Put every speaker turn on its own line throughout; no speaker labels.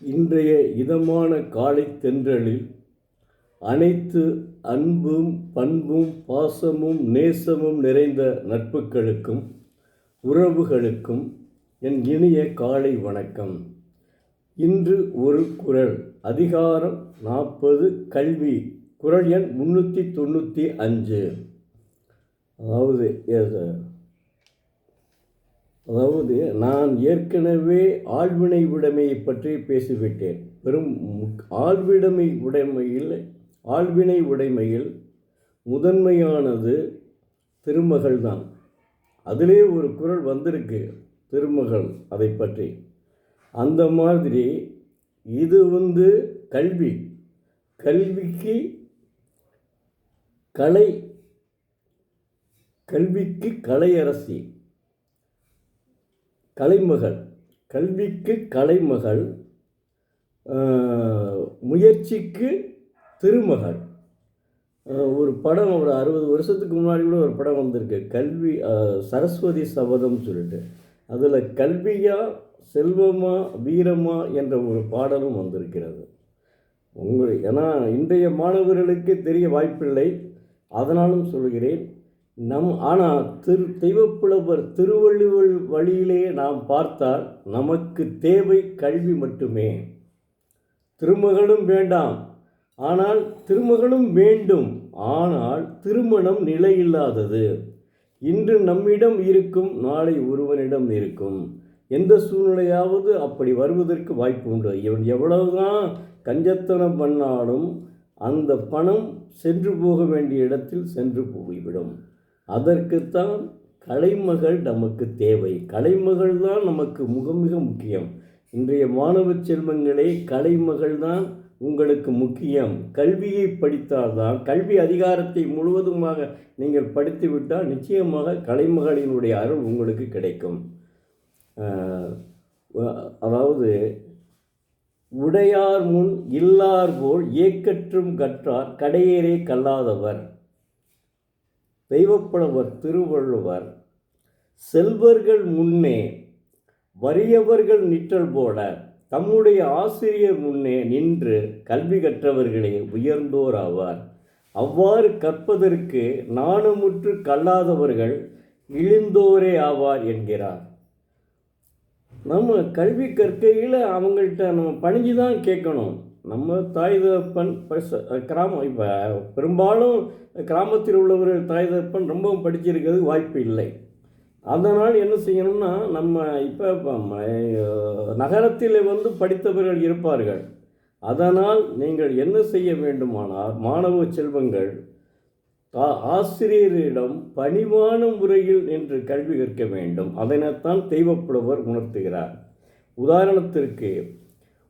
இன்றைய இதமான காலை தென்றலில் அனைத்து அன்பும் பண்பும் பாசமும் நேசமும் நிறைந்த நட்புகளுக்கும் உறவுகளுக்கும் என் இனிய காலை வணக்கம். இன்று ஒரு குறள், அதிகாரம் 40, கல்வி, குறள் எண் 395. அதாவது நான் ஏற்கனவே ஆள்வினை உடைமையை பற்றி பேசிவிட்டேன். ஆள்வினை உடைமையில் முதன்மையானது திருமகள் தான். அதிலே ஒரு குறள் வந்திருக்கு, திருமகள், அதை பற்றி. அந்த மாதிரி இது கல்விக்கு கலையரசி, கலைமகள், கல்விக்கு கலைமகள், முயற்சிக்கு திருமகள். ஒரு படம், ஒரு 60 வருஷத்துக்கு முன்னாடி கூட ஒரு படம் வந்திருக்கு, கல்வி சரஸ்வதி சபதம் சொல்லிட்டு. அதில் கல்வியா செல்வமா வீரமா என்ற ஒரு பாடலும் வந்திருக்கிறது. ஏன்னா இன்றைய மாணவர்களுக்கு தெரிய வாய்ப்பில்லை, அதனாலும் சொல்கிறேன். ஆனால் தெய்வப்புலவர் திருவள்ளுவர் வழியிலே நாம் பார்த்தால் நமக்கு தேவை கல்வி மட்டுமே. திருமகளும் வேண்டாம், ஆனால் திருமகளும் வேண்டும். ஆனால் திருமணம் நிலையில்லாதது. இன்று நம்மிடம் இருக்கும், நாளை ஒருவனிடம் இருக்கும். எந்த சூழ்நிலையாவது அப்படி வருவதற்கு வாய்ப்பு உண்டு. இவன் எவ்வளவுதான் கஞ்சத்தனம் பண்ணாலும் அந்த பணம் சென்று போக வேண்டிய இடத்தில் சென்று போய்விடும். அதற்குத்தான் கலைமகள் நமக்கு தேவை. கலைமகள் தான் நமக்கு மிக முக்கியம். இன்றைய மாணவ செல்வங்களே, கலைமகள் தான் உங்களுக்கு முக்கியம். கல்வியை படித்தால்தான், கல்வி அதிகாரத்தை முழுவதுமாக நீங்கள் படித்துவிட்டால் நிச்சயமாக கலைமகளினுடைய அருள் உங்களுக்கு கிடைக்கும். அதாவது உடையார் முன் இல்லார் போல் ஏக்கற்றும் கற்றார் கடையேறே கல்லாதவர். தெய்வப்புலவர் திருவள்ளுவர் செல்வர்கள் முன்னே வறியவர்கள் நிற்றல் போல தம்முடைய ஆசிரியர் முன்னே நின்று கல்வி கற்றவர்களே உயர்ந்தோர் ஆவார். அவ்வாறு கற்பதற்கு நாணமுற்று கல்லாதவர்கள் இழிந்தோரே ஆவார் என்கிறார். நம்ம கல்வி கற்கையில் அவங்கள்ட்ட நம்ம பணிஞ்சு தான் கேட்கணும். நம்ம தாய் தகப்பன் இப்போ பெரும்பாலும் கிராமத்தில் உள்ளவர்கள் தாய் தகப்பன் ரொம்பவும் படிச்சிருக்கிறது வாய்ப்பு இல்லை. அதனால் என்ன செய்யணும்னா, நம்ம இப்போ நகரத்தில் படித்தவர்கள் இருப்பார்கள். அதனால் நீங்கள் என்ன செய்ய வேண்டுமானால், மாணவ செல்வங்கள் ஆசிரியரிடம் பணிவான முறையில் நின்று கல்வி கற்க வேண்டும். அதனைத்தான் தெய்வப்புலவர் உணர்த்துகிறார். உதாரணத்திற்கு,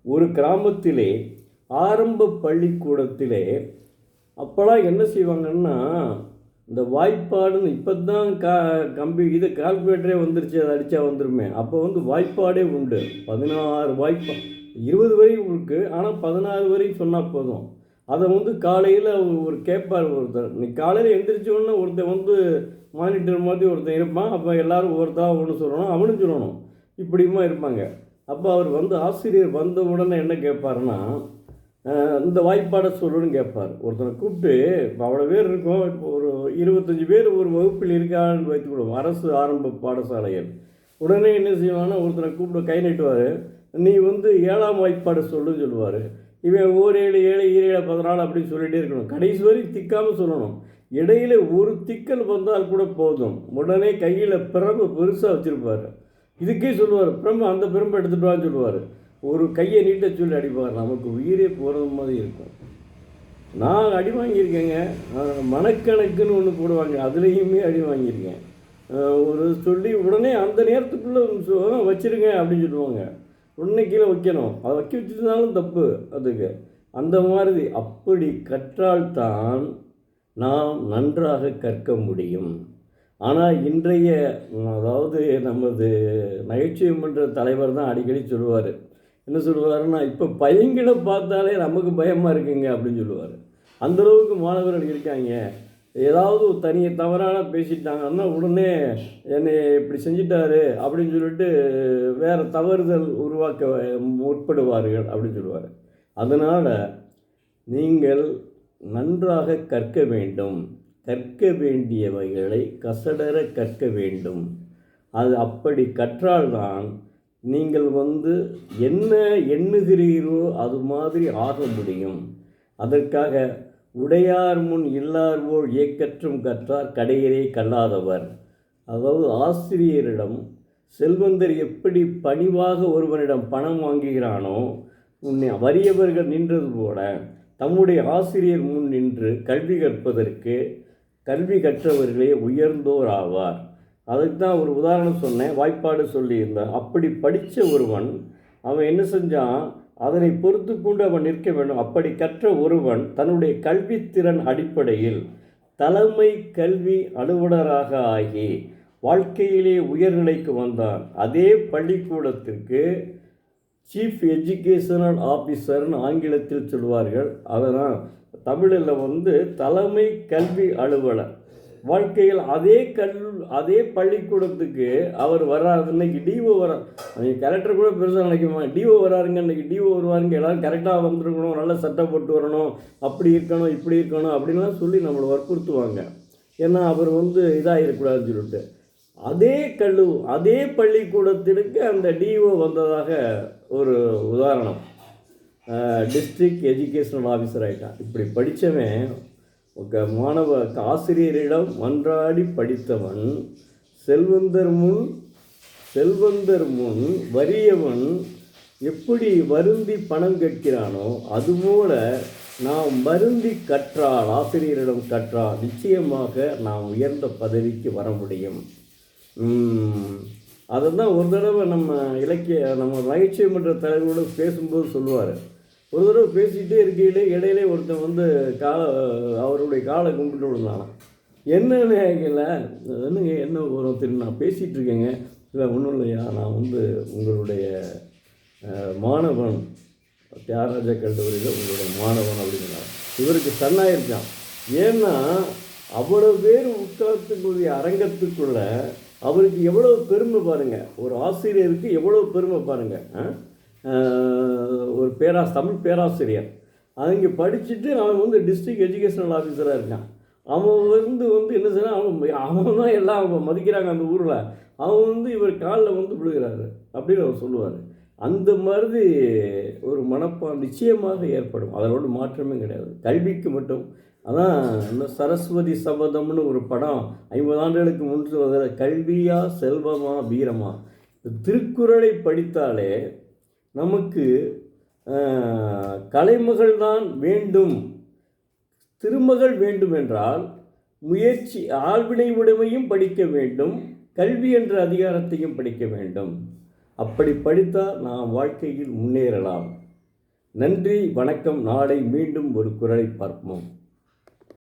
ஒரு கிராமத்திலே ஆரம்ப பள்ளிக்கூடத்திலே அப்போலாம் என்ன செய்வாங்கன்னா, இந்த வாய்ப்பாடுன்னு இப்போ தான் கால்குலேட்டரே வந்துருச்சு, அதை அடித்தா வந்துருமே. அப்போ வாய்ப்பாடே உண்டு. 16 வாய்ப்பாடு, 20 வரையும் இருக்குது. ஆனால் 16 வரையும் சொன்னால் போதும். அதை காலையில் ஒரு கேட்பார் ஒருத்தர். நீ காலையில் எழுந்திரிச்சோன்னா ஒருத்தன் மானிட்டர் மாதிரி ஒருத்தன் இருப்பான். அப்போ எல்லோரும் ஒவ்வொருத்தராக ஒன்று சொல்லணும், அவனும் சொல்லணும், இப்படியுமா இருப்பாங்க. அப்போ அவர் ஆசிரியர் வந்த உடனே என்ன கேட்பாருன்னா, இந்த வாய்ப்பாடை சொல்லணும்னு கேட்பார். ஒருத்தனை கூப்பிட்டு, இப்போ அவ்வளோ பேர் இருக்கும், இப்போ ஒரு 25 பேர் ஒரு வகுப்பில் இருக்கான்னு வைத்துக்கொள்வோம், அரசு ஆரம்ப பாடசாலைகள். உடனே என்ன செய்வாங்கன்னா, ஒருத்தனை கூப்பிட்டு கை நீட்டுவார். நீ 7ஆம் வாய்ப்பாடை சொல்லுன்னு சொல்லுவார். இவன் 1 7 7 7 14 அப்படின்னு சொல்லிகிட்டே இருக்கணும். கடைசி வரை திக்காமல் சொல்லணும். இடையில் ஒரு திக்கல் வந்தால் கூட போதும், உடனே கையில் பிரம்பு பெருசாக வச்சுருப்பார். இதுக்கே சொல்லுவார், பிரம்பு, அந்த பிரம்பை எடுத்துகிட்டு வான்னு சொல்லுவார். ஒரு கையை நீட்ட சொல்லி அடிப்பார். நமக்கு உயிரே போகிறது மாதிரி இருக்கும். நான் அடி வாங்கியிருக்கேங்க. மனக்கணக்குன்னு ஒன்று போடுவாங்க, அதுலேயுமே அடி வாங்கியிருக்கேன். ஒரு சொல்லி உடனே அந்த நேரத்துக்குள்ளே வச்சுருங்க அப்படின்னு சொல்லுவாங்க. உடனே கீழே வைக்கணும். அதை வச்சுருந்தாலும் தப்பு அதுக்கு. அந்த மாதிரி அப்படி கற்றால்தான் நாம் நன்றாக கற்க முடியும். ஆனால் இன்றைய நமது நகைச்சுவை மன்ற தலைவர் தான் அடிக்கடி சொல்லுவார். என்ன சொல்லுவாருன்னா, இப்போ பையங்களை பார்த்தாலே நமக்கு பயமாக இருக்குங்க அப்படின்னு சொல்லுவார். அந்தளவுக்கு மாணவர்கள் இருக்காங்க. ஏதாவது தவறான பேசிட்டாங்கன்னா உடனே என்னை இப்படி செஞ்சிட்டாரு அப்படின்னு சொல்லிட்டு வேறு தவறுதல் உருவாக்க முற்படுவார்கள் அப்படின்னு சொல்லுவார். அதனால் நீங்கள் நன்றாக கற்க வேண்டும். கற்க வேண்டியவைகளை கசடர கற்க வேண்டும். அது அப்படி கற்றால்தான் நீங்கள் என்ன எண்ணுகிறீரோ அது மாதிரி ஆக முடியும். அதற்காக உடையார் முன் இல்லார் போல் ஏக்கற்றும் கற்றார் கடையரே கல்லாதவர். அதாவது ஆசிரியரிடம் செல்வந்தர் எப்படி பணிவாக ஒருவனிடம் பணம் வாங்குகிறானோ, வறியவர்கள் நின்றது போல தம்முடைய ஆசிரியர் முன் நின்று கல்வி கற்பதற்கு கல்வி கற்றவர்களே உயர்ந்தோர் ஆவார். அதுக்கு தான் ஒரு உதாரணம் சொன்னேன், வாய்ப்பாடு சொல்லியிருந்தார். அப்படி படித்த ஒருவன் அவன் என்ன செஞ்சான், அதனை பொறுத்து கொண்டு அவன் நிற்க வேண்டும். அப்படி கற்ற ஒருவன் தன்னுடைய கல்வித்திறன் அடிப்படையில் தலைமை கல்வி அலுவலராக ஆகி வாழ்க்கையிலே உயர்நிலைக்கு வந்தான். அதே பள்ளிக்கூடத்திற்கு சீஃப் எஜுகேஷனல் ஆஃபீஸர்னு ஆங்கிலத்தில் சொல்வார்கள். அதனால் தமிழில் தலைமை கல்வி அலுவலர். வாழ்க்கையில் அதே பள்ளிக்கூடத்துக்கு அவர் வர்றாரு. இன்னைக்கு டிஓ வரார். நீங்கள் கலெக்டர் கூட பெருசாக நினைக்குமா, டிஓ வராருங்க, இன்றைக்கி டிஓ வருவாருங்க, எல்லோரும் கரெக்டாக வந்துருக்கணும், நல்ல சட்டை போட்டு வரணும், அப்படி இருக்கணும் இப்படி இருக்கணும் அப்படின்லாம் சொல்லி நம்மளை வற்புறுத்துவாங்க. ஏன்னா அவர் இதாக இருக்கக்கூடாதுன்னு சொல்லிட்டு அதே பள்ளிக்கூடத்திற்கு அந்த டிஓ வந்ததாக ஒரு உதாரணம். டிஸ்ட்ரிக்ட் எஜுகேஷனல் ஆஃபீஸர் ஆகிட்டான். இப்படி படித்தவன் ஆசிரியரிடம் மன்றாடி படித்தவன் செல்வந்தர் முன் வறியவன் எப்படி வருந்தி பணம் கேட்கிறானோ அதுபோல நாம் வருந்தி கற்றால், ஆசிரியரிடம் கற்றால் நிச்சயமாக நாம் உயர்ந்த பதவிக்கு வர முடியும். அதை தான் ஒரு தடவை நம்ம நகைச்சுவை மன்ற தலைவரோடு பேசும்போது சொல்லுவார். ஒரு தடவை பேசிகிட்டே இருக்கையிலே இடையிலே ஒருத்தன் அவருடைய காலை கும்பிட்டு விழுந்தானா. என்னன்னு கேட்கல, என்ன வரும் தெரியும், நான் பேசிகிட்டு இருக்கேங்க. இல்லை ஒன்றும் இல்லையா, நான் உங்களுடைய மாணவன், தியாகராஜ கல்லூரியில் உங்களுடைய மாணவன் அப்படிங்கிறான். இவருக்கு சன்னாயிருக்கான். ஏன்னா அவ்வளோ பேர் உட்காரத்துக்குரிய அரங்கத்துக்குள்ள அவருக்கு எவ்வளோ பெருமை பாருங்கள். ஒரு ஆசிரியருக்கு எவ்வளோ பெருமை பாருங்கள். ஒரு தமிழ் பேராசிரியர் அங்கே படிச்சுட்டு அவன் டிஸ்ட்ரிக்ட் எஜுகேஷனல் ஆஃபீஸராக இருக்கான். அவன் என்ன செய்யறான், அவன் தான் எல்லாம் மதிக்கிறாங்க அந்த ஊரில். அவன் இவர் காலில் விழுகிறாரு அப்படின்னு அவர் சொல்லுவார். அந்த மாதிரி ஒரு மனப்பான் நிச்சயமாக ஏற்படும். அதோட மாற்றமே கிடையாது. கல்விக்கு மட்டும் அதான் இந்த சரஸ்வதி சபதம்னு ஒரு படம் 50 ஆண்டுகளுக்கு முன்பு வந்த கல்வியா செல்வமா வீரமா. திருக்குறளை படித்தாலே நமக்கு கலைமகள் தான் வேண்டும், திருமகள் வேண்டும் என்றால் முயற்சி ஆழ்வினை உடைமையும் படிக்க வேண்டும், கல்வி என்ற அதிகாரத்தையும் படிக்க வேண்டும். அப்படி படித்தால் நாம் வாழ்க்கையில் முன்னேறலாம். நன்றி, வணக்கம். நாளை மீண்டும் ஒரு குறளை பார்ப்போம்.